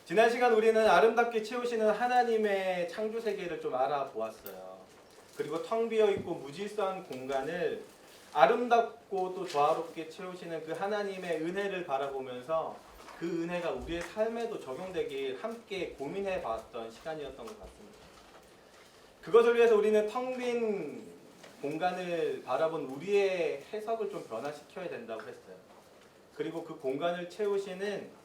지난 시간 우리는 아름답게 채우시는 하나님의 창조 세계를 좀 알아보았어요. 그리고 텅 비어 있고 무질서한 공간을 아름답고 또 조화롭게 채우시는 그 하나님의 은혜를 바라보면서 그 은혜가 우리의 삶에도 적용되길 함께 고민해 봤던 시간이었던 것 같습니다. 그것을 위해서 우리는 텅 빈 공간을 바라본 우리의 해석을 좀 변화시켜야 된다고 했어요. 그리고 그 공간을 채우시는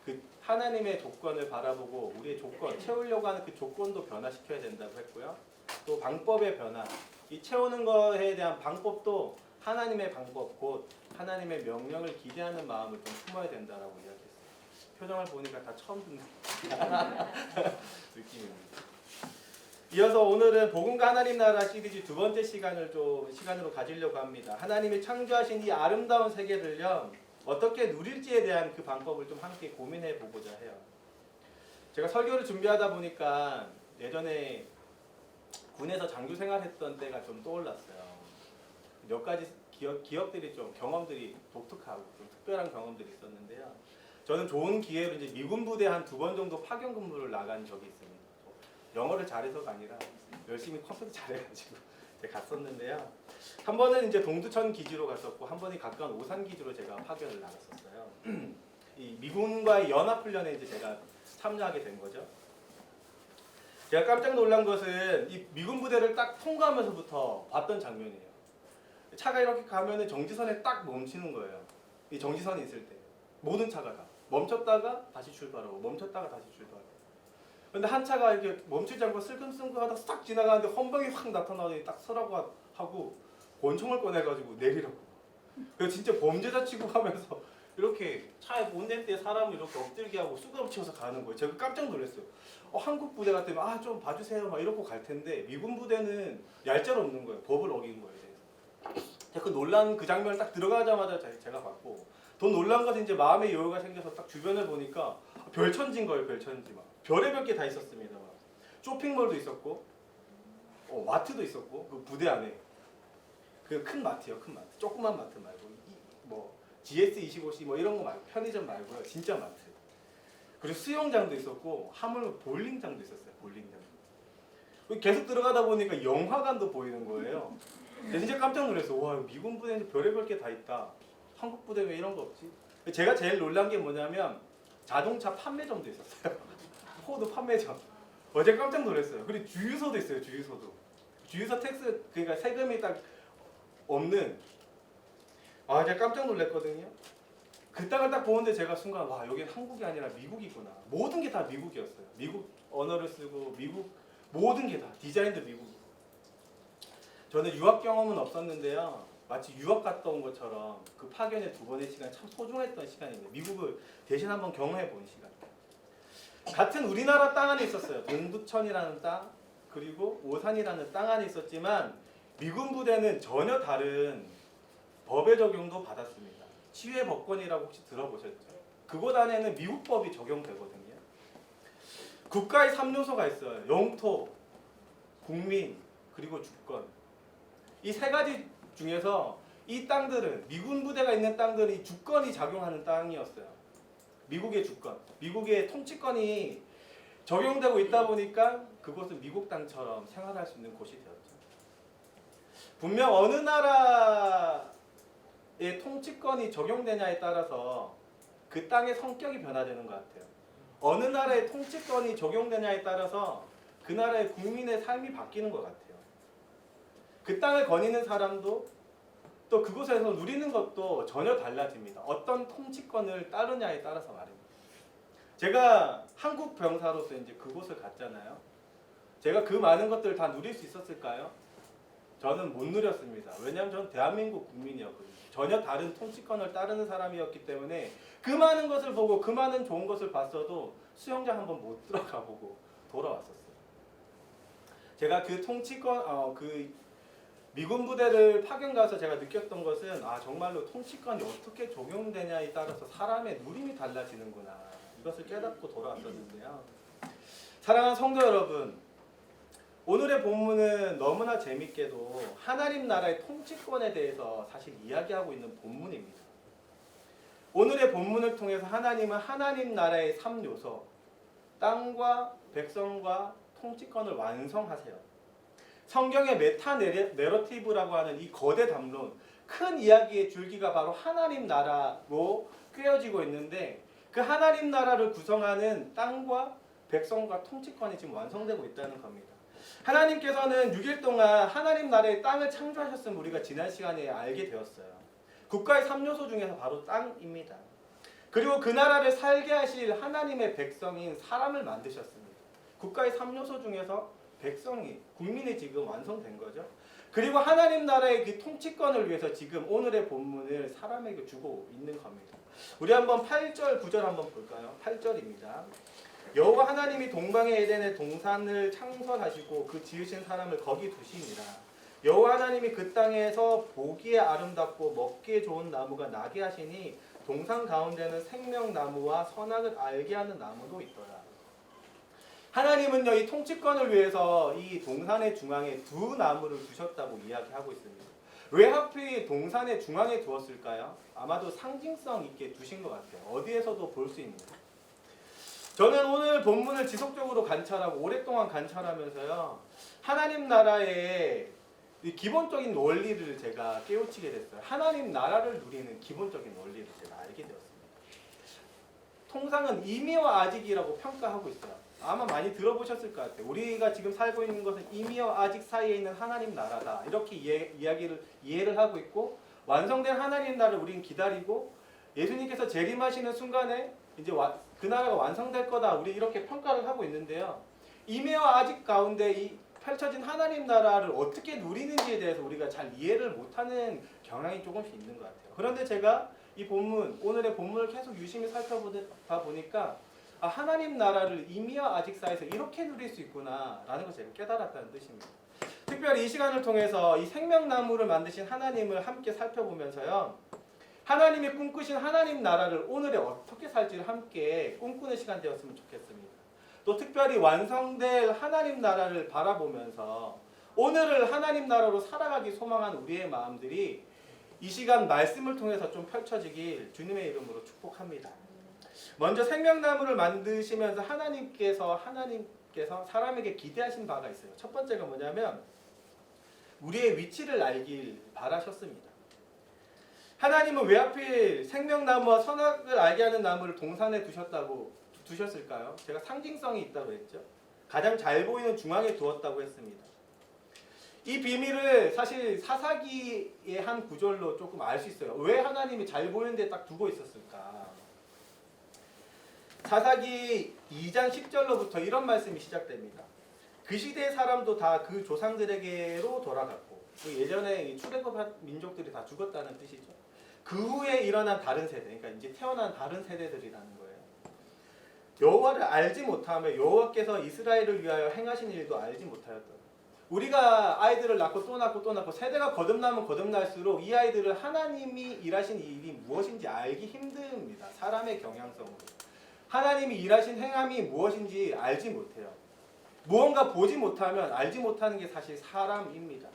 그 하나님의 조건을 바라보고 우리의 조건, 채우려고 하는 그 조건도 변화시켜야 된다고 했고요. 또 방법의 변화, 이 채우는 것에 대한 방법도 하나님의 방법, 곧 하나님의 명령을 기대하는 마음을 좀 품어야 된다라고 이야기했어요. 표정을 보니까 다 처음 듣는 느낌입니다. 이어서 오늘은 복음과 하나님 나라 시리즈 두 번째 시간으로 가지려고 합니다. 하나님이 창조하신 이 아름다운 세계를요, 어떻게 누릴지에 대한 그 방법을 좀 함께 고민해 보고자 해요. 제가 설교를 준비하다 보니까 예전에 군에서 장교 생활했던 때가 좀 떠올랐어요. 몇 가지 기억들이 좀 경험들이 독특하고 좀 특별한 경험들이 있었는데요. 저는 좋은 기회로 이제 미군 부대 한 2번 정도 파견 근무를 나간 적이 있습니다. 영어를 잘해서가 아니라 열심히 컴퓨터 잘해가지고 갔었는데요. 한 번은 이제 동두천 기지로 갔었고 한 번이 가까운 오산 기지로 제가 파견을 나갔었어요. 이 미군과의 연합 훈련에 이제 제가 참여하게 된 거죠. 제가 깜짝 놀란 것은 이 미군 부대를 딱 통과하면서부터 봤던 장면이에요. 차가 이렇게 가면은 정지선에 딱 멈추는 거예요. 이 정지선이 있을 때 모든 차가 다 멈췄다가 다시 출발하고 멈췄다가 다시 출발하고. 근데 한 차가 이렇게 멈추지 않고 슬금슬금하다 싹 지나가는데 헌병이 확 나타나더니 딱 서라고 하고 권총을 꺼내가지고 내리라고. 그래서 진짜 범죄자 취급하면서 이렇게 차에 본넷에 사람을 이렇게 엎드리게 하고 쑥으로 치워서 가는 거예요. 제가 깜짝 놀랐어요. 한국 부대 같으면 좀 봐주세요 막 이러고 갈 텐데 미군 부대는 얄짤 없는 거예요. 법을 어긴 거예요. 제가 그 놀란 그 장면을 딱 들어가자마자 제가 봤고 더 놀란 것은 이제 마음의 여유가 생겨서 딱 주변을 보니까 별천지인 거예요. 별천지 막 별의별 게 다 있었습니다. 막. 쇼핑몰도 있었고 마트도 있었고 그 부대 안에 그 큰 마트요. 큰 마트. 조그만 마트 말고 뭐 GS25C 뭐 이런 거 말고 편의점 말고요. 진짜 마트. 그리고 수영장도 있었고 하물며 볼링장도 있었어요. 볼링장. 계속 들어가다 보니까 영화관도 보이는 거예요. 진짜 깜짝 놀랐어요. 와, 미군 부대는 별의별 게 다 있다. 한국 부대 왜 이런 거 없지? 제가 제일 놀란 게 뭐냐면 자동차 판매점도 있었어요. 포드 판매점. 어제 깜짝 놀랐어요. 그리고 주유소도 있어요. 주유소도. 주유소 텍스 그러니까 세금이 딱 없는. 제가 깜짝 놀랐거든요. 그 땅을 딱 보는데 제가 순간 와, 여기는 한국이 아니라 미국이구나. 모든 게 다 미국이었어요. 미국 언어를 쓰고 미국 모든 게 다 디자인도 미국. 저는 유학 경험은 없었는데요. 마치 유학 갔다 온 것처럼 그 파견의 2번의 시간 참 소중했던 시간입니다. 미국을 대신 한번 경험해 본 시간. 같은 우리나라 땅 안에 있었어요. 동두천이라는 땅 그리고 오산이라는 땅 안에 있었지만 미군 부대는 전혀 다른 법의 적용도 받았습니다. 치외 법권이라고 혹시 들어보셨죠? 그곳 안에는 미국 법이 적용되거든요. 국가의 3요소가 있어요. 영토, 국민, 그리고 주권. 이 3가지 중에서 이 땅들은 미군 부대가 있는 땅들은 이 주권이 작용하는 땅이었어요. 미국의 주권, 미국의 통치권이 적용되고 있다 보니까 그곳은 미국 땅처럼 생활할 수 있는 곳이 되었죠. 분명 어느 나라의 통치권이 적용되냐에 따라서 그 땅의 성격이 변화되는 것 같아요. 어느 나라의 통치권이 적용되냐에 따라서 그 나라의 국민의 삶이 바뀌는 것 같아요. 그 땅을 거니는 사람도 또 그곳에서 누리는 것도 전혀 달라집니다. 어떤 통치권을 따르냐에 따라서 말입니다. 제가 한국 병사로서 이제 그곳을 갔잖아요. 제가 그 많은 것들을 다 누릴 수 있었을까요? 저는 못 누렸습니다. 왜냐하면 저는 대한민국 국민이었거든요. 전혀 다른 통치권을 따르는 사람이었기 때문에 그 많은 것을 보고 그 많은 좋은 것을 봤어도 수영장 한번 못 들어가 보고 돌아왔었어요. 제가 그 통치권, 미군 부대를 파견 가서 제가 느꼈던 것은 정말로 통치권이 어떻게 적용되냐에 따라서 사람의 누림이 달라지는구나. 이것을 깨닫고 돌아왔었는데요. 사랑하는 성도 여러분, 오늘의 본문은 너무나 재밌게도 하나님 나라의 통치권에 대해서 사실 이야기하고 있는 본문입니다. 오늘의 본문을 통해서 하나님은 하나님 나라의 3요소, 땅과 백성과 통치권을 완성하세요. 성경의 메타 내러티브라고 하는 이 거대 담론, 큰 이야기의 줄기가 바로 하나님 나라로 꿰어지고 있는데 그 하나님 나라를 구성하는 땅과 백성과 통치권이 지금 완성되고 있다는 겁니다. 하나님께서는 6일 동안 하나님 나라의 땅을 창조하셨음을 우리가 지난 시간에 알게 되었어요. 국가의 3요소 중에서 바로 땅입니다. 그리고 그 나라를 살게 하실 하나님의 백성인 사람을 만드셨습니다. 국가의 3요소 중에서 백성이, 국민이 지금 완성된 거죠. 그리고 하나님 나라의 그 통치권을 위해서 지금 오늘의 본문을 사람에게 주고 있는 겁니다. 우리 한번 8절, 9절 한번 볼까요? 8절입니다. 여호와 하나님이 동방의 에덴의 동산을 창설하시고 그 지으신 사람을 거기 두시니라. 여호와 하나님이 그 땅에서 보기에 아름답고 먹기에 좋은 나무가 나게 하시니 동산 가운데는 생명나무와 선악을 알게 하는 나무도 있더라. 하나님은요, 이 통치권을 위해서 이 동산의 중앙에 두 나무를 두셨다고 이야기하고 있습니다. 왜 하필 동산의 중앙에 두었을까요? 아마도 상징성 있게 두신 것 같아요. 어디에서도 볼 수 있는. 저는 오늘 본문을 지속적으로 관찰하고 오랫동안 관찰하면서요, 하나님 나라의 이 기본적인 원리를 제가 깨우치게 됐어요. 하나님 나라를 누리는 기본적인 원리를 제가 알게 되었습니다. 통상은 이미와 아직이라고 평가하고 있어요. 아마 많이 들어보셨을 것 같아요. 우리가 지금 살고 있는 것은 이미와 아직 사이에 있는 하나님 나라다. 이렇게 이해를 하고 있고, 완성된 하나님 나라를 우리는 기다리고, 예수님께서 재림하시는 순간에 이제 그 나라가 완성될 거다. 우리 이렇게 평가를 하고 있는데요. 이미와 아직 가운데 이 펼쳐진 하나님 나라를 어떻게 누리는지에 대해서 우리가 잘 이해를 못하는 경향이 조금씩 있는 것 같아요. 그런데 제가 이 본문, 오늘의 본문을 계속 유심히 살펴보다 보니까 하나님 나라를 이미와 아직 사이에서 이렇게 누릴 수 있구나 라는 것을 제가 깨달았다는 뜻입니다. 특별히 이 시간을 통해서 이 생명나무를 만드신 하나님을 함께 살펴보면서요, 하나님이 꿈꾸신 하나님 나라를 오늘에 어떻게 살지를 함께 꿈꾸는 시간 되었으면 좋겠습니다. 또 특별히 완성될 하나님 나라를 바라보면서 오늘을 하나님 나라로 살아가기 소망한 우리의 마음들이 이 시간 말씀을 통해서 좀 펼쳐지길 주님의 이름으로 축복합니다. 먼저 생명나무를 만드시면서 하나님께서 사람에게 기대하신 바가 있어요. 첫 번째가 뭐냐면 우리의 위치를 알길 바라셨습니다. 하나님은 왜 하필 생명나무와 선악을 알게 하는 나무를 동산에 두셨을까요? 제가 상징성이 있다고 했죠. 가장 잘 보이는 중앙에 두었다고 했습니다. 이 비밀을 사실 사사기의 한 구절로 조금 알 수 있어요. 왜 하나님이 잘 보이는 데 딱 두고 있었을까? 사사기 2장 10절로부터 이런 말씀이 시작됩니다. 그 시대의 사람도 다 그 조상들에게로 돌아갔고, 예전에 출애굽한 민족들이 다 죽었다는 뜻이죠. 그 후에 일어난 다른 세대, 그러니까 이제 태어난 다른 세대들이라는 거예요. 여호와를 알지 못하며 여호와께서 이스라엘을 위하여 행하신 일도 알지 못하였더라. 우리가 아이들을 낳고 또 낳고 또 낳고 세대가 거듭나면 거듭날수록 이 아이들을 하나님이 일하신 일이 무엇인지 알기 힘듭니다. 사람의 경향성으로. 하나님이 일하신 행함이 무엇인지 알지 못해요. 무언가 보지 못하면 알지 못하는 게 사실 사람입니다.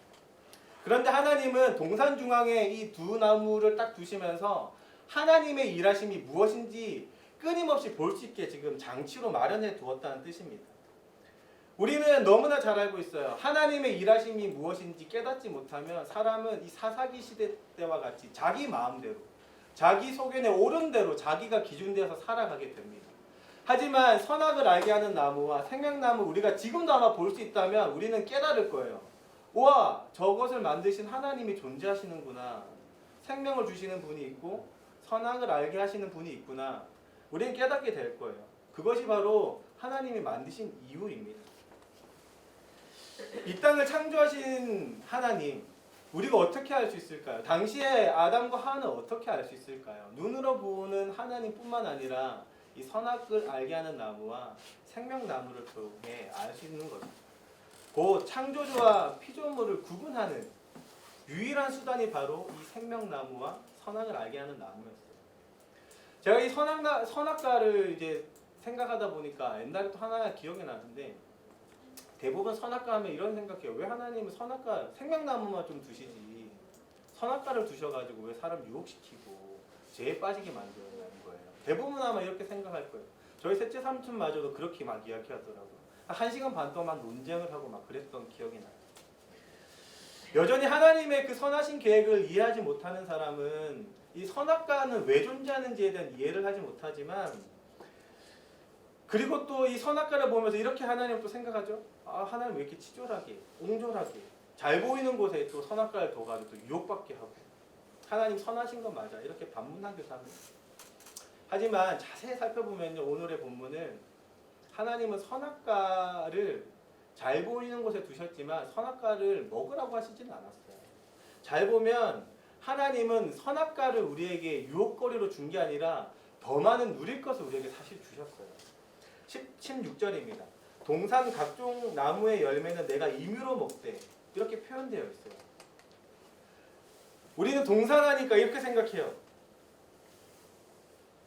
그런데 하나님은 동산 중앙에 이 두 나무를 딱 두시면서 하나님의 일하심이 무엇인지 끊임없이 볼 수 있게 지금 장치로 마련해 두었다는 뜻입니다. 우리는 너무나 잘 알고 있어요. 하나님의 일하심이 무엇인지 깨닫지 못하면 사람은 이 사사기 시대 때와 같이 자기 마음대로, 자기 소견에 옳은 대로 자기가 기준되어서 살아가게 됩니다. 하지만 선악을 알게 하는 나무와 생명나무 우리가 지금도 아마 볼 수 있다면 우리는 깨달을 거예요. 우와, 저것을 만드신 하나님이 존재하시는구나. 생명을 주시는 분이 있고 선악을 알게 하시는 분이 있구나. 우리는 깨닫게 될 거예요. 그것이 바로 하나님이 만드신 이유입니다. 이 땅을 창조하신 하나님, 우리가 어떻게 알 수 있을까요? 당시에 아담과 하와는 어떻게 알 수 있을까요? 눈으로 보는 하나님뿐만 아니라 이 선악을 알게 하는 나무와 생명나무를 통해 알 수 있는 거죠. 곧 창조주와 피조물을 구분하는 유일한 수단이 바로 이 생명나무와 선악을 알게 하는 나무였어요. 제가 이 선악과를 이제 생각하다 보니까 옛날에 또 하나 기억이 나는데, 대부분 선악과 하면 이런 생각해요. 왜 하나님은 선악과, 생명나무만 좀 두시지 선악과를 두셔가지고 왜 사람 유혹시키고 죄에 빠지게 만들었냐는 거예요. 대부분 아마 이렇게 생각할 거예요. 저희 셋째 삼촌마저도 그렇게 막 이야기하더라고요. 1시간 반 동안 논쟁을 하고 막 그랬던 기억이 나요. 여전히 하나님의 그 선하신 계획을 이해하지 못하는 사람은 이 선악과는 왜 존재하는지에 대한 이해를 하지 못하지만, 그리고 또 이 선악과를 보면서 이렇게 하나님을 또 생각하죠. 아, 하나님 왜 이렇게 치졸하게, 옹졸하게 잘 보이는 곳에 또 선악과를 둬가지고 또 유혹받게 하고, 하나님 선하신 거 맞아, 이렇게 반문하기도 합니다. 하지만 자세히 살펴보면요, 오늘의 본문은 하나님은 선악과를 잘 보이는 곳에 두셨지만 선악과를 먹으라고 하시지는 않았어요. 잘 보면 하나님은 선악과를 우리에게 유혹거리로 준 게 아니라 더 많은 누릴 것을 우리에게 사실 주셨어요. 16절입니다. 동산 각종 나무의 열매는 내가 임의로 먹되, 이렇게 표현되어 있어요. 우리는 동산하니까 이렇게 생각해요.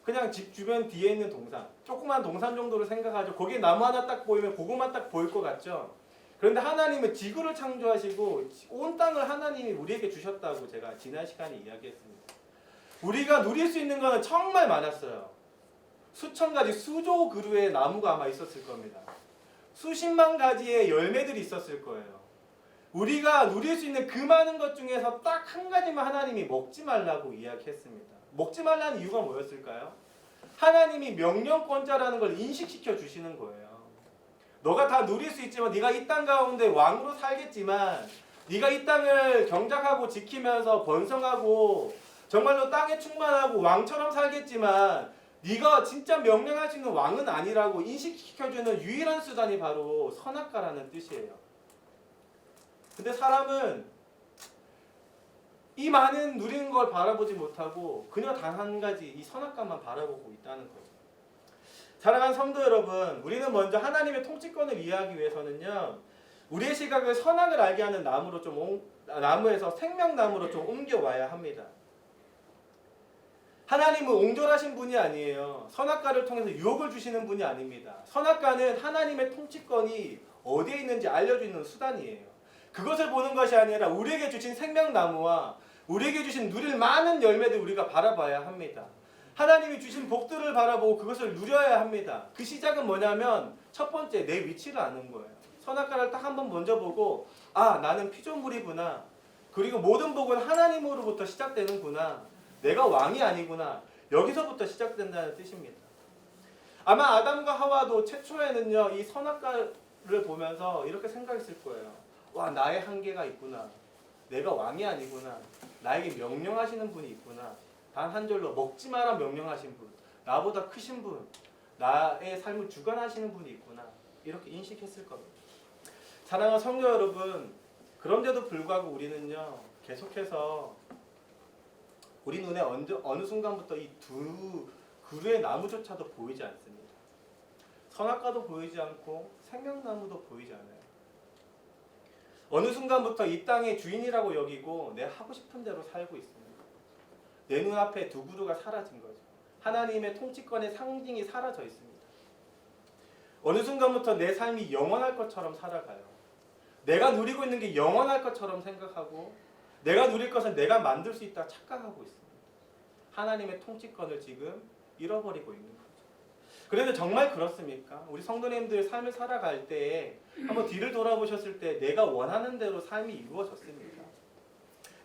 그냥 집 주변 뒤에 있는 동산, 조그만 동산 정도로 생각하죠. 거기에 나무 하나 딱 보이면 고구마 딱 보일 것 같죠. 그런데 하나님은 지구를 창조하시고 온 땅을 하나님이 우리에게 주셨다고 제가 지난 시간에 이야기했습니다. 우리가 누릴 수 있는 것은 정말 많았어요. 수천 가지, 수조 그루의 나무가 아마 있었을 겁니다. 수십만 가지의 열매들이 있었을 거예요. 우리가 누릴 수 있는 그 많은 것 중에서 딱 한 가지만 하나님이 먹지 말라고 이야기했습니다. 먹지 말라는 이유가 뭐였을까요? 하나님이 명령권자라는 걸 인식시켜 주시는 거예요. 너가 다 누릴 수 있지만, 네가 이 땅 가운데 왕으로 살겠지만, 네가 이 땅을 경작하고 지키면서 번성하고 정말로 땅에 충만하고 왕처럼 살겠지만, 네가 진짜 명령할 수 있는 왕은 아니라고 인식시켜주는 유일한 수단이 바로 선악과라는 뜻이에요. 근데 사람은 이 많은 누리는 걸 바라보지 못하고 그냥 단 한 가지 이 선악과만 바라보고 있다는 거예요. 사랑하는 성도 여러분, 우리는 먼저 하나님의 통치권을 이해하기 위해서는요, 우리의 시각을 선악을 알게 하는 나무에서 생명나무로 좀 옮겨와야 합니다. 하나님은 옹졸하신 분이 아니에요. 선악과를 통해서 유혹을 주시는 분이 아닙니다. 선악과는 하나님의 통치권이 어디에 있는지 알려주는 수단이에요. 그것을 보는 것이 아니라 우리에게 주신 생명나무와 우리에게 주신 누릴 많은 열매들 우리가 바라봐야 합니다. 하나님이 주신 복들을 바라보고 그것을 누려야 합니다. 그 시작은 뭐냐면 첫 번째, 내 위치를 아는 거예요. 선악과를 딱 한번 먼저 보고, 아, 나는 피조물이구나. 그리고 모든 복은 하나님으로부터 시작되는구나. 내가 왕이 아니구나. 여기서부터 시작된다는 뜻입니다. 아마 아담과 하와도 최초에는요, 이 선악과를 보면서 이렇게 생각했을 거예요. 와, 나의 한계가 있구나. 내가 왕이 아니구나. 나에게 명령하시는 분이 있구나. 단 한 절로 먹지 마라 명령하신 분, 나보다 크신 분, 나의 삶을 주관하시는 분이 있구나. 이렇게 인식했을 겁니다. 사랑하는 성도 여러분, 그런데도 불구하고 우리는요, 계속해서 우리 눈에 어느 순간부터 이 두 그루의 나무조차도 보이지 않습니다. 선악과도 보이지 않고 생명나무도 보이지 않아요. 어느 순간부터 이 땅의 주인이라고 여기고 내 하고 싶은 대로 살고 있습니다. 내 눈앞에 두 그루가 사라진 거죠. 하나님의 통치권의 상징이 사라져 있습니다. 어느 순간부터 내 삶이 영원할 것처럼 살아가요. 내가 누리고 있는 게 영원할 것처럼 생각하고 내가 누릴 것은 내가 만들 수 있다 착각하고 있습니다. 하나님의 통치권을 지금 잃어버리고 있는 거죠. 그런데 정말 그렇습니까? 우리 성도님들 삶을 살아갈 때 한번 뒤를 돌아보셨을 때 내가 원하는 대로 삶이 이루어졌습니까?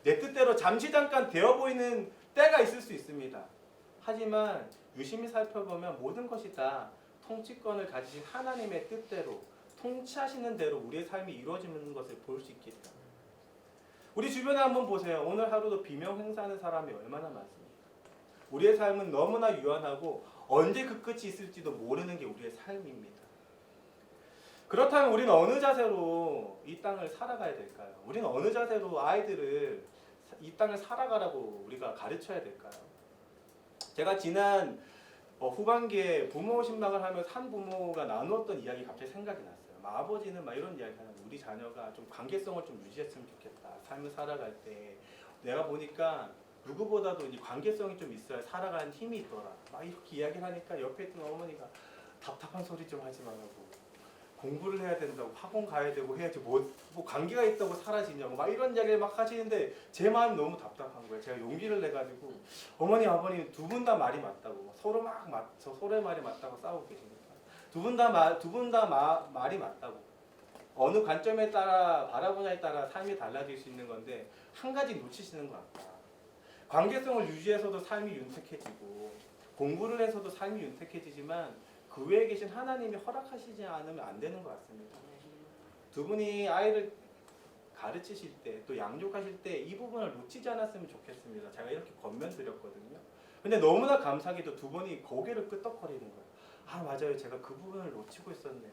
내 뜻대로 잠시 잠깐 되어 보이는 때가 있을 수 있습니다. 하지만 유심히 살펴보면 모든 것이 다 통치권을 가지신 하나님의 뜻대로 통치하시는 대로 우리의 삶이 이루어지는 것을 볼 수 있겠다. 우리 주변에 한번 보세요. 오늘 하루도 비명 행사하는 사람이 얼마나 많습니까? 우리의 삶은 너무나 유한하고 언제 그 끝이 있을지도 모르는 게 우리의 삶입니다. 그렇다면 우리는 어느 자세로 이 땅을 살아가야 될까요? 우리는 어느 자세로 아이들을 이 땅을 살아가라고 우리가 가르쳐야 될까요? 제가 지난 후반기에 부모 신방을 하면서 한 부모가 나누었던 이야기 갑자기 생각이 났어요. 아버지는 이런 이야기 하는, 우리 자녀가 좀 관계성을 좀 유지했으면 좋겠다. 삶을 살아갈 때 내가 보니까 누구보다도 이 관계성이 좀 있어야 살아가는 힘이 있더라. 이렇게 이야기를 하니까 옆에 있던 어머니가 답답한 소리 좀 하지 말라고. 공부를 해야 된다고 학원 가야 되고 해야지 뭐 관계가 있다고 사라지냐고 막 이런 이야기를 막 하시는데 제 마음이 너무 답답한 거예요. 제가 용기를 내가지고 어머니 아버님 두 분 다 말이 맞다고 서로의 말이 맞다고 싸우고 계시니까 두 분 다 말이 맞다고 어느 관점에 따라 바라보냐에 따라 삶이 달라질 수 있는 건데 한 가지 놓치시는 것 같다. 관계성을 유지해서도 삶이 윤택해지고 공부를 해서도 삶이 윤택해지지만 그 외에 계신 하나님이 허락하시지 않으면 안 되는 것 같습니다. 두 분이 아이를 가르치실 때 또 양육하실 때 이 부분을 놓치지 않았으면 좋겠습니다. 제가 이렇게 권면드렸거든요. 근데 너무나 감사하게도 두 분이 고개를 끄덕거리는 거예요. 아 맞아요. 제가 그 부분을 놓치고 있었네요.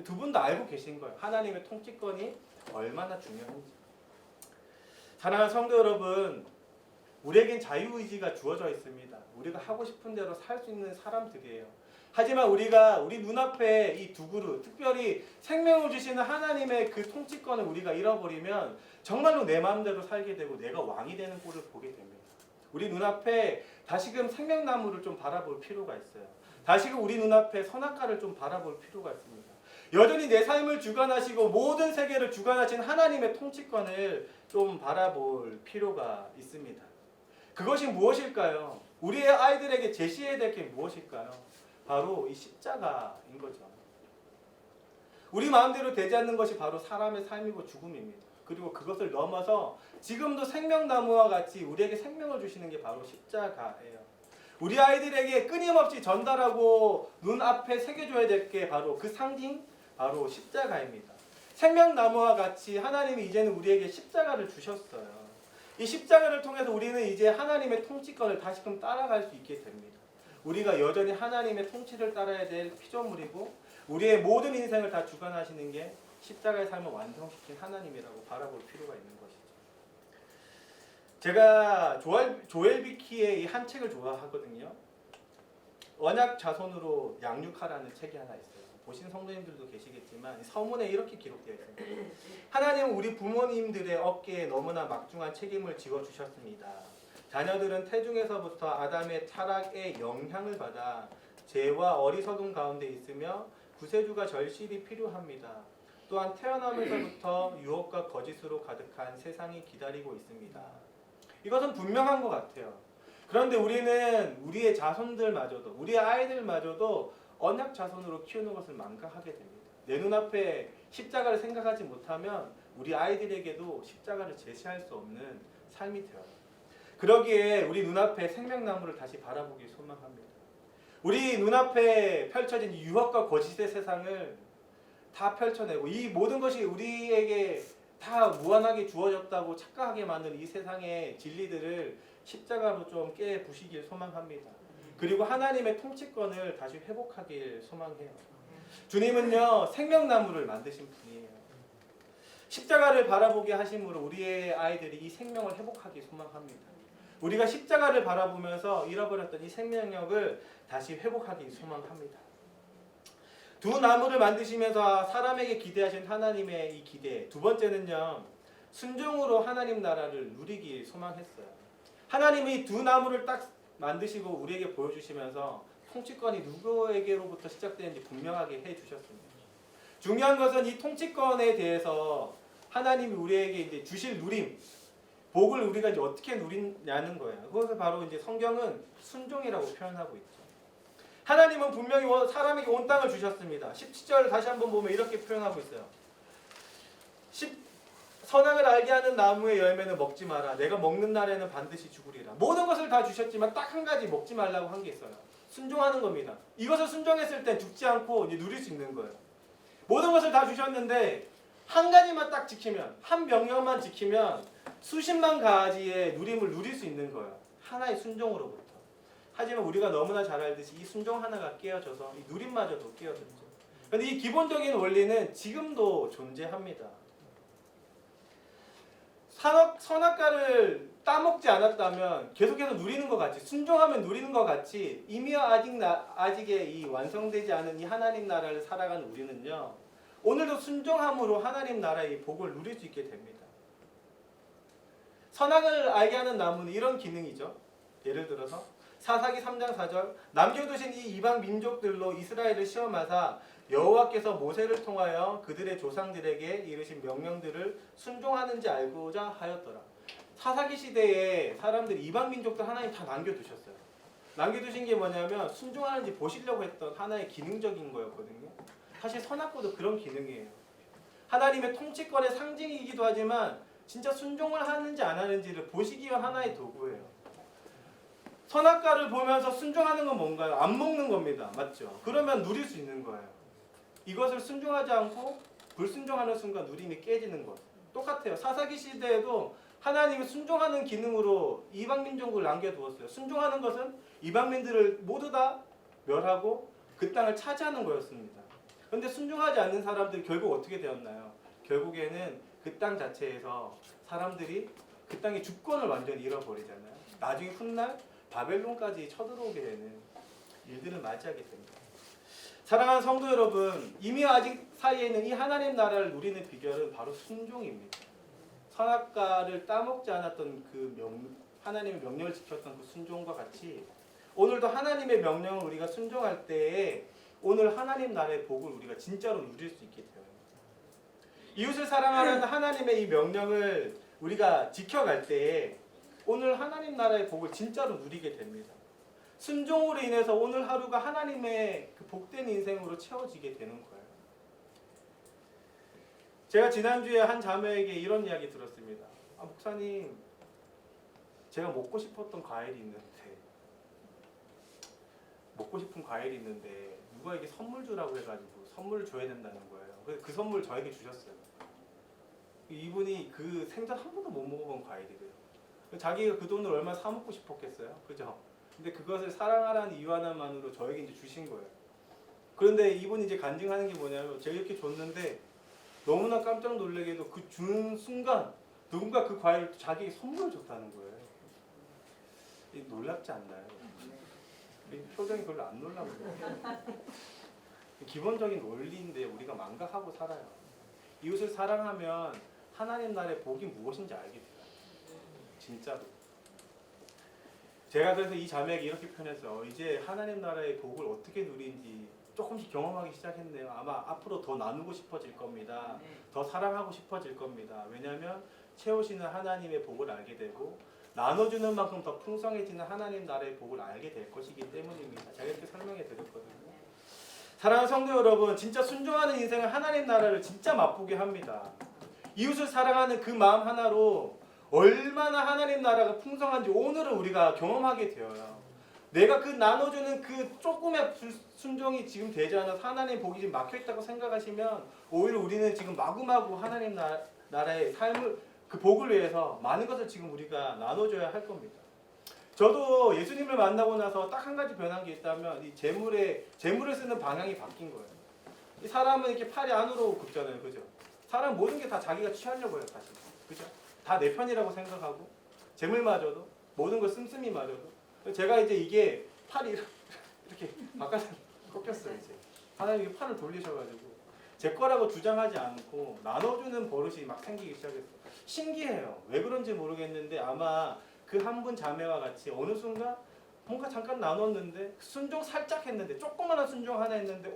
두 분 다 알고 계신 거예요. 하나님의 통치권이 얼마나 중요한지. 사랑하는 성도 여러분, 우리에겐 자유의지가 주어져 있습니다. 우리가 하고 싶은 대로 살 수 있는 사람들이에요. 하지만 우리 눈앞에 이 두 그릇, 특별히 생명을 주시는 하나님의 그 통치권을 우리가 잃어버리면 정말로 내 마음대로 살게 되고 내가 왕이 되는 꼴을 보게 됩니다. 우리 눈앞에 다시금 생명나무를 좀 바라볼 필요가 있어요. 다시금 우리 눈앞에 선악과를 좀 바라볼 필요가 있습니다. 여전히 내 삶을 주관하시고 모든 세계를 주관하신 하나님의 통치권을 좀 바라볼 필요가 있습니다. 그것이 무엇일까요? 우리의 아이들에게 제시해야 될 게 무엇일까요? 바로 이 십자가인 거죠. 우리 마음대로 되지 않는 것이 바로 사람의 삶이고 죽음입니다. 그리고 그것을 넘어서 지금도 생명나무와 같이 우리에게 생명을 주시는 게 바로 십자가예요. 우리 아이들에게 끊임없이 전달하고 눈앞에 새겨줘야 될 게 바로 그 상징, 바로 십자가입니다. 생명나무와 같이 하나님이 이제는 우리에게 십자가를 주셨어요. 이 십자가를 통해서 우리는 이제 하나님의 통치권을 다시금 따라갈 수 있게 됩니다. 우리가 여전히 하나님의 통치를 따라야 될 피조물이고 우리의 모든 인생을 다 주관하시는 게 십자가의 삶을 완성시킨 하나님이라고 바라볼 필요가 있는 것이죠. 제가 조엘 비키의 이 한 책을 좋아하거든요. 언약 자손으로 양육하라는 책이 하나 있어요. 보신 성도님들도 계시겠지만 서문에 이렇게 기록되어 있습니다. 하나님은 우리 부모님들의 어깨에 너무나 막중한 책임을 지어주셨습니다. 자녀들은 태중에서부터 아담의 타락의 영향을 받아 죄와 어리석음 가운데 있으며 구세주가 절실히 필요합니다. 또한 태어나면서부터 유혹과 거짓으로 가득한 세상이 기다리고 있습니다. 이것은 분명한 것 같아요. 그런데 우리는 우리의 자손들마저도 우리의 아이들마저도 언약 자손으로 키우는 것을 망각하게 됩니다. 내 눈앞에 십자가를 생각하지 못하면 우리 아이들에게도 십자가를 제시할 수 없는 삶이 되어요. 그러기에 우리 눈앞에 생명나무를 다시 바라보길 소망합니다. 우리 눈앞에 펼쳐진 유혹과 거짓의 세상을 다 펼쳐내고 이 모든 것이 우리에게 다 무한하게 주어졌다고 착각하게 만든 이 세상의 진리들을 십자가로 좀 깨부시길 소망합니다. 그리고 하나님의 통치권을 다시 회복하길 소망해요. 주님은요 생명나무를 만드신 분이에요. 십자가를 바라보게 하심으로 우리의 아이들이 이 생명을 회복하길 소망합니다. 우리가 십자가를 바라보면서 잃어버렸던 이 생명력을 다시 회복하길 소망합니다. 두 나무를 만드시면서 사람에게 기대하신 하나님의 이 기대. 두 번째는요. 순종으로 하나님 나라를 누리길 소망했어요. 하나님이 두 나무를 딱 만드시고 우리에게 보여주시면서 통치권이 누구에게로부터 시작되는지 분명하게 해주셨습니다. 중요한 것은 이 통치권에 대해서 하나님이 우리에게 이제 주실 누림, 복을 우리가 이제 어떻게 누리냐는 거예요. 그것을 바로 이제 성경은 순종이라고 표현하고 있죠. 하나님은 분명히 사람에게 온 땅을 주셨습니다. 17절 다시 한번 보면 이렇게 표현하고 있어요. 선악을 알게 하는 나무의 열매는 먹지 마라. 내가 먹는 날에는 반드시 죽으리라. 모든 것을 다 주셨지만 딱 한 가지 먹지 말라고 한 게 있어요. 순종하는 겁니다. 이것을 순종했을 때 죽지 않고 이제 누릴 수 있는 거예요. 모든 것을 다 주셨는데 한 가지만 딱 지키면, 한 명령만 지키면 수십만 가지의 누림을 누릴 수 있는 거예요. 하나의 순종으로부터. 하지만 우리가 너무나 잘 알듯이 이 순종 하나가 깨어져서 이 누림마저도 깨어졌죠. 그런데 이 기본적인 원리는 지금도 존재합니다. 선악과를 따먹지 않았다면 계속해서 누리는 것 같이, 순종하면 누리는 것 같이 이미 아직의 이 완성되지 않은 이 하나님 나라를 살아가는 우리는요, 오늘도 순종함으로 하나님 나라의 복을 누릴 수 있게 됩니다. 선악을 알게 하는 나무는 이런 기능이죠. 예를 들어서 사사기 3장 4절 남겨두신 이 이방 민족들로 이스라엘을 시험하사 여호와께서 모세를 통하여 그들의 조상들에게 이르신 명령들을 순종하는지 알고자 하였더라. 사사기 시대에 사람들이 이방 민족들 하나님 다 남겨두셨어요. 남겨두신 게 뭐냐면 순종하는지 보시려고 했던 하나의 기능적인 거였거든요. 사실 선악과도 그런 기능이에요. 하나님의 통치권의 상징이기도 하지만 진짜 순종을 하는지 안 하는지를 보시기 위한 하나의 도구예요. 선악과를 보면서 순종하는 건 뭔가요? 안 먹는 겁니다. 맞죠? 그러면 누릴 수 있는 거예요. 이것을 순종하지 않고 불순종하는 순간 누림이 깨지는 것. 똑같아요. 사사기 시대에도 하나님이 순종하는 기능으로 이방민족을 남겨두었어요. 순종하는 것은 이방민들을 모두 다 멸하고 그 땅을 차지하는 거였습니다. 그런데 순종하지 않는 사람들이 결국 어떻게 되었나요? 결국에는 그 땅 자체에서 사람들이 그 땅의 주권을 완전히 잃어버리잖아요. 나중에 훗날 바벨론까지 쳐들어오게 되는 일들을 맞이하게 됩니다. 사랑하는 성도 여러분, 이미 아직 사이에 있는 이 하나님 나라를 누리는 비결은 바로 순종입니다. 선악과를 따먹지 않았던 하나님의 명령을 지켰던 그 순종과 같이 오늘도 하나님의 명령을 우리가 순종할 때에 오늘 하나님 나라의 복을 우리가 진짜로 누릴 수 있게 돼요. 이웃을 사랑하라는 하나님의 이 명령을 우리가 지켜갈 때에 오늘 하나님 나라의 복을 진짜로 누리게 됩니다. 순종으로 인해서 오늘 하루가 하나님의 그 복된 인생으로 채워지게 되는 거예요. 제가 지난주에 한 자매에게 이런 이야기 들었습니다. 목사님, 제가 먹고 싶은 과일이 있는데 누가 이게 선물 주라고 해가지고 선물을 줘야 된다는 거예요. 그래서 그 선물을 저에게 주셨어요. 이분이 그 생전 한 번도 못 먹어본 과일이래요. 자기가 그 돈을 얼마나 사 먹고 싶었겠어요, 그죠? 근데 그것을 사랑하라는 이유 하나만으로 저에게 이제 주신 거예요. 그런데 이분이 이제 간증하는 게 뭐냐면 제가 이렇게 줬는데 너무나 깜짝 놀라게도 그 주는 순간 누군가 그 과일을 자기에게 선물을 줬다는 거예요. 놀랍지 않나요? 표정이 별로 안 놀라워요. 기본적인 원리인데 우리가 망각하고 살아요. 이웃을 사랑하면 하나님 나라의 복이 무엇인지 알게 돼요. 진짜로. 제가 그래서 이 자매에게 이렇게 표현했어요. 이제 하나님 나라의 복을 어떻게 누리는지 조금씩 경험하기 시작했네요. 아마 앞으로 더 나누고 싶어질 겁니다. 더 사랑하고 싶어질 겁니다. 왜냐하면 채우시는 하나님의 복을 알게 되고 나눠주는 만큼 더 풍성해지는 하나님 나라의 복을 알게 될 것이기 때문입니다. 제가 이렇게 설명해 드렸거든요. 사랑하는 성도 여러분, 진짜 순종하는 인생은 하나님 나라를 진짜 맛보게 합니다. 이웃을 사랑하는 그 마음 하나로 얼마나 하나님 나라가 풍성한지 오늘은 우리가 경험하게 되어요. 내가 그 나눠주는 그 조금의 순종이 지금 되지 않아서 하나님 복이 지금 막혀있다고 생각하시면 오히려 우리는 지금 마구마구 하나님 나라의 삶을 그 복을 위해서 많은 것을 지금 우리가 나눠줘야 할 겁니다. 저도 예수님을 만나고 나서 딱 한 가지 변한 게 있다면 이 재물을 쓰는 방향이 바뀐 거예요. 이 사람은 이렇게 팔이 안으로 굽잖아요, 그죠? 사람 모든 게 다 자기가 취하려고 해요, 사실, 그죠? 다 내 편이라고 생각하고 재물마저도 모든 걸 씀씀이마저도 제가 이제 이게 팔이 이렇게 바깥에 꺾였어요. 이제 하나님이 팔을 돌리셔가지고 제 거라고 주장하지 않고 나눠주는 버릇이 막 생기기 시작했어요. 신기해요. 왜 그런지 모르겠는데 아마 그 한 분 자매와 같이 어느 순간 뭔가 잠깐 나눴는데 순종 살짝 했는데 조그마한 순종 하나 했는데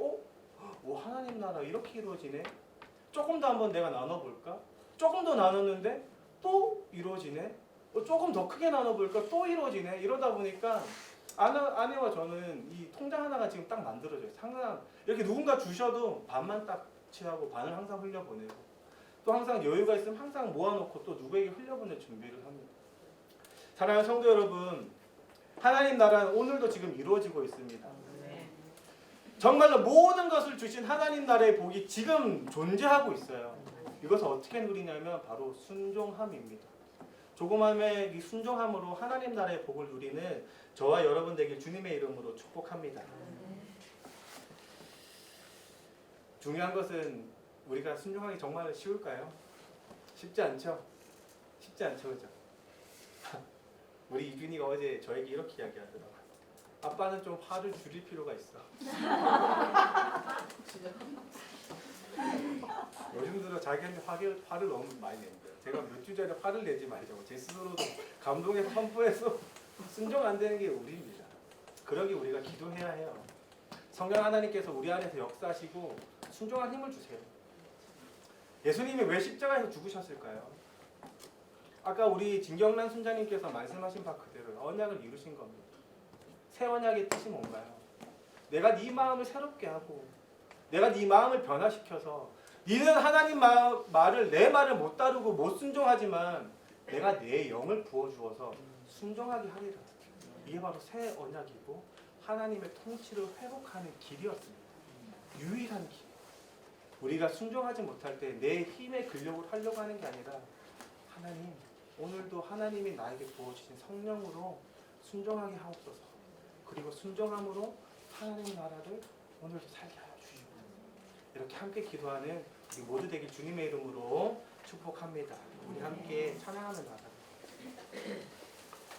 하나님 나라 이렇게 이루어지네. 조금 더 한번 내가 나눠볼까? 조금 더 나눴는데 또 이루어지네. 조금 더 크게 나눠볼까? 또 이루어지네. 이러다 보니까 아내와 저는 이 통장 하나가 지금 딱 만들어져요. 항상 이렇게 누군가 주셔도 반만 딱 취하고 반을 항상 흘려보내고 또 항상 여유가 있으면 항상 모아놓고 또 누구에게 흘려보낼 준비를 합니다. 사랑하는 성도 여러분, 하나님 나라는 오늘도 지금 이루어지고 있습니다. 정말로 모든 것을 주신 하나님 나라의 복이 지금 존재하고 있어요. 이것을 어떻게 누리냐면 바로 순종함입니다. 조그마한 이 순종함으로 하나님 나라의 복을 누리는 저와 여러분 되길 주님의 이름으로 축복합니다. 중요한 것은 우리가 순종하기 정말 쉬울까요? 쉽지 않죠? 쉽지 않죠, 그죠? 우리 이준이가 어제 저에게 이렇게 이야기하더라고요. 아빠는 좀 화를 줄일 필요가 있어. 요즘 들어 자기한테 화를 너무 많이 낸대요. 제가 몇 주 전에 화를 내지 말자고 제 스스로도 감동해서 선포해서 순종 안 되는 게 우리입니다. 그러기 우리가 기도해야 해요. 성령 하나님께서 우리 안에서 역사하시고 순종한 힘을 주세요. 예수님이 왜 십자가에서 죽으셨을까요? 아까 우리 진경란 순자님께서 말씀하신 바 그대로 언약을 이루신 겁니다. 새 언약의 뜻이 뭔가요? 내가 네 마음을 새롭게 하고 내가 네 마음을 변화시켜서 너는 하나님 말을 내 말을 못 따르고 못 순종하지만 내가 내 영을 부어주어서 순종하게 하리라. 이게 바로 새 언약이고 하나님의 통치를 회복하는 길이었습니다. 유일한 길. 우리가 순종하지 못할 때 내 힘의 근력을 하려고 하는 게 아니라 하나님 오늘도 하나님이 나에게 부어주신 성령으로 순종하게 하옵소서. 그리고 순종함으로 하나님 나라를 오늘도 살게 하여 주시고 이렇게 함께 기도하는 우리 모두 되길 주님의 이름으로 축복합니다. 우리 함께 찬양하며 나가겠습니다.